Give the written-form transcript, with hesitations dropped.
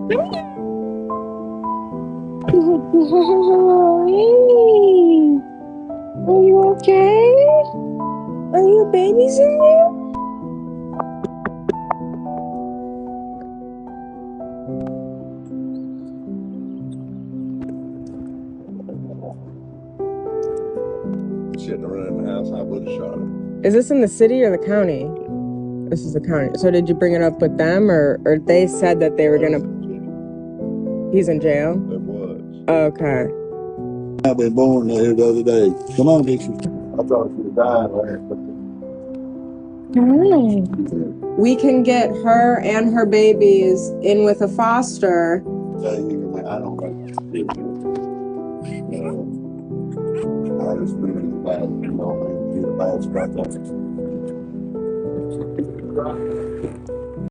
Good boy. Are you okay? Are your babies in there? Shit, around the house, I would have shot him. Is this in the city or the county? This is the county. So did you bring it up with them, or they said that they were gonna? He's in jail. It was. Okay. I've been born here the other day. Come on, Dixie. I thought you were dying last. We can get her and her babies in with a foster. I don't know. I was really bad, you know, the last